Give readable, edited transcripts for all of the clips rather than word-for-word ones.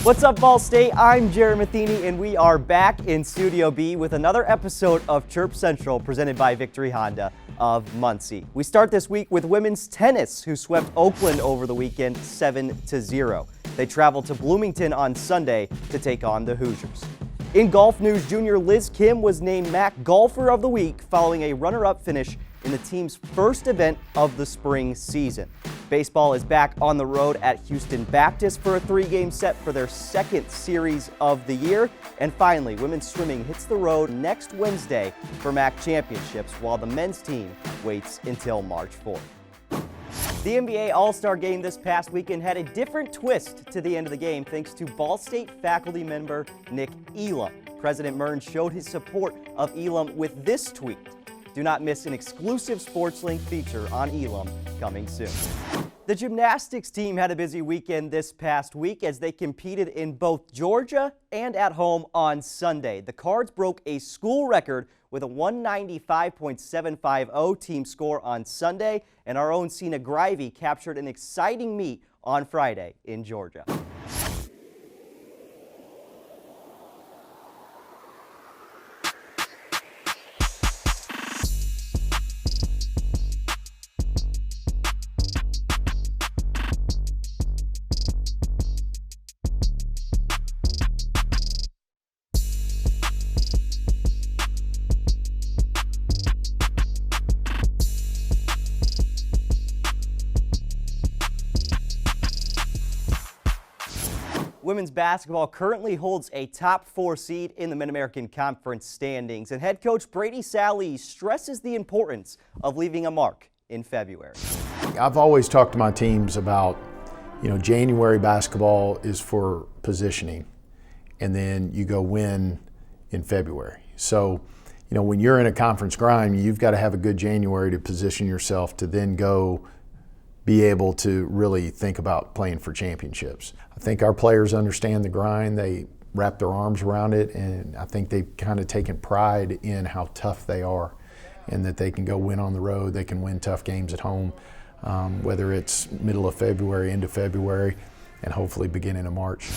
What's up, Ball State? I'm Jared Matheny, and we are back in Studio B with another episode of Chirp Central presented by Victory Honda of Muncie. We start this week with women's tennis, who swept Oakland over the weekend 7-0. They travel to Bloomington on Sunday to take on the Hoosiers. In golf news, junior Liz Kim was named MAC Golfer of the Week following a runner-up finish in the team's first event of the spring season. Baseball is back on the road at Houston Baptist for a 3-game set for their second series of the year. And finally, women's swimming hits the road next Wednesday for MAC championships, while the men's team waits until March 4th. The NBA All-Star Game this past weekend had a different twist to the end of the game thanks to Ball State faculty member Nick Elam. President Mearns showed his support of Elam with this tweet. Do not miss an exclusive SportsLink feature on Elam coming soon. The gymnastics team had a busy weekend this past week as they competed in both Georgia and at home on Sunday. The Cards broke a school record with a 195.750 team score on Sunday, and our own Sina Grivey captured an exciting meet on Friday in Georgia. Women's basketball currently holds a top 4 seed in the Mid-American Conference standings, and head coach Brady Salley stresses the importance of leaving a mark in February. I've always talked to my teams about, January basketball is for positioning, and then you go win in February. So, when you're in a conference grind, you've got to have a good January to position yourself to then go be able to really think about playing for championships. I think our players understand the grind, they wrap their arms around it, and I think they've kind of taken pride in how tough they are and that they can go win on the road, they can win tough games at home, whether it's middle of February, end of February, and hopefully beginning of March.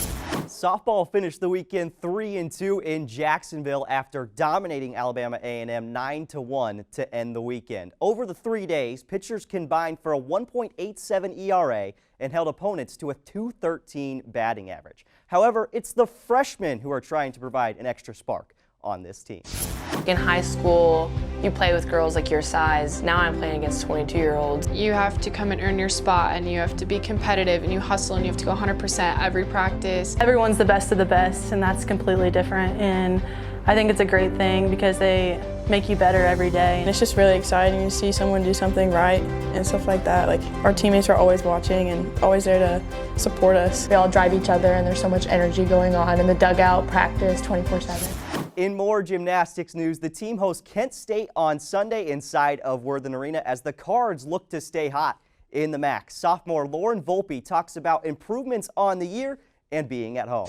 Softball finished the weekend 3-2 in Jacksonville after dominating Alabama A&M 9-1 to end the weekend. Over the 3 days, pitchers combined for a 1.87 ERA and held opponents to a .213 batting average. However, it's the freshmen who are trying to provide an extra spark on this team. In high school, you play with girls like your size. Now I'm playing against 22-year-olds. You have to come and earn your spot, and you have to be competitive, and you hustle, and you have to go 100% every practice. Everyone's the best of the best, and that's completely different. And I think it's a great thing because they make you better every day. And it's just really exciting to see someone do something right and stuff like that. Like, our teammates are always watching and always there to support us. We all drive each other, and there's so much energy going on in the dugout, practice 24/7. In more gymnastics news, the team hosts Kent State on Sunday inside of Worthen Arena as the Cards look to stay hot in the MAC. Sophomore Lauren Volpe talks about improvements on the year and being at home.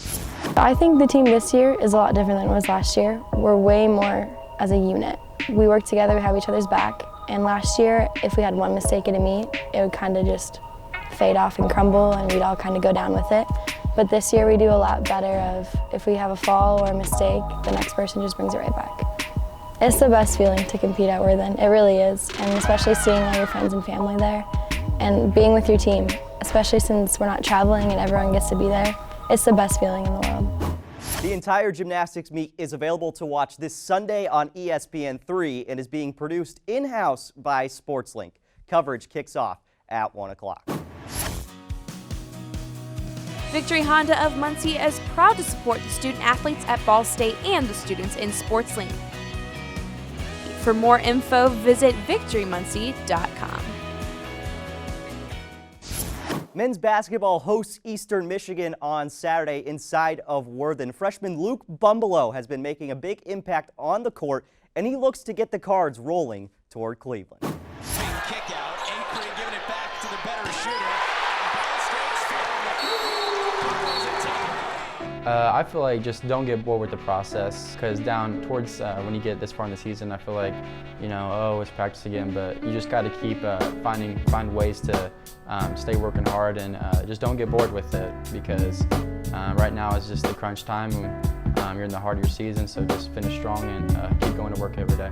I think the team this year is a lot different than it was last year. We're way more as a unit. We work together, we have each other's back. And last year, if we had one mistake in a meet, it would kind of just fade off and crumble, and we'd all kind of go down with it. But this year we do a lot better of if we have a fall or a mistake, the next person just brings it right back. It's the best feeling to compete at Worthen. It really is, and especially seeing all your friends and family there and being with your team, especially since we're not traveling and everyone gets to be there. It's the best feeling in the world. The entire gymnastics meet is available to watch this Sunday on ESPN3 and is being produced in-house by SportsLink. Coverage kicks off at 1 o'clock. Victory Honda of Muncie is proud to support the student athletes at Ball State and the students in SportsLink. For more info, visit victorymuncie.com. Men's basketball hosts Eastern Michigan on Saturday inside of Worthen. Freshman Luke Bumbelow has been making a big impact on the court, and he looks to get the Cards rolling toward Cleveland. Kick out, Acre giving it back to the better shooter. I feel like just don't get bored with the process, because down towards when you get this far in the season, I feel like, you know, oh, it's practice again, but you just got to keep find ways to stay working hard and just don't get bored with it, because right now it's just the crunch time. You're in the heart of your season, so just finish strong and keep going to work every day.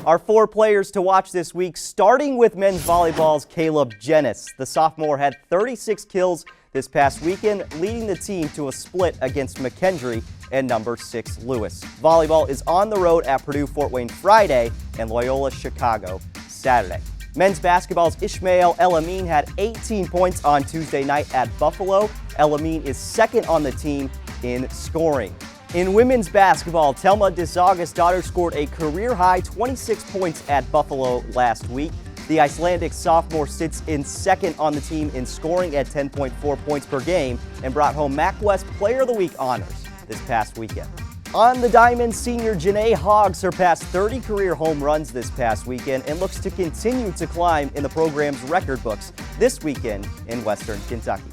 Our 4 players to watch this week, starting with men's volleyball's Caleb Jennis. The sophomore had 36 kills this past weekend, leading the team to a split against McKendree and number 6 Lewis. Volleyball is on the road at Purdue Fort Wayne Friday and Loyola Chicago Saturday. Men's basketball's Ishmael El-Amin had 18 points on Tuesday night at Buffalo. El-Amin is second on the team in scoring. In women's basketball, Telma DeZaga's daughter scored a career-high 26 points at Buffalo last week. The Icelandic sophomore sits in second on the team in scoring at 10.4 points per game and brought home MacWest Player of the Week honors this past weekend. On the diamond, senior Janae Hogg surpassed 30 career home runs this past weekend and looks to continue to climb in the program's record books this weekend in Western Kentucky.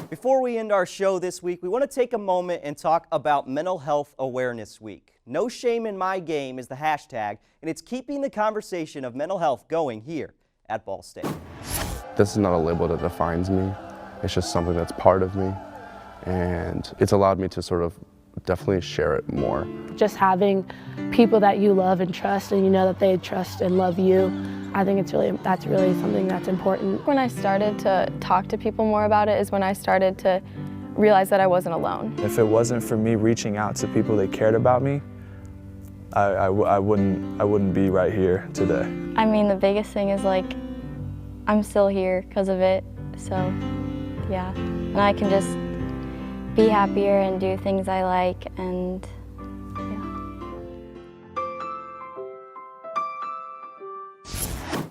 Before we end our show this week, we want to take a moment and talk about Mental Health Awareness Week. No Shame in My Game is the hashtag, and it's keeping the conversation of mental health going here at Ball State. This is not a label that defines me. It's just something that's part of me, and it's allowed me to sort of definitely share it more. Just having people that you love and trust, and you know that they trust and love you, I think that's really something that's important. When I started to talk to people more about it is when I started to realize that I wasn't alone. If it wasn't for me reaching out to people that cared about me, I wouldn't be right here today. I mean, the biggest thing is like, I'm still here because of it, so yeah. And I can just be happier and do things I like, and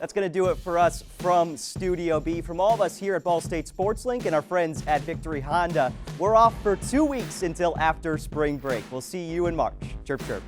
That's going to do it for us from Studio B. From all of us here at Ball State Sports Link and our friends at Victory Honda, we're off for 2 weeks until after spring break. We'll see you in March. Chirp, chirp.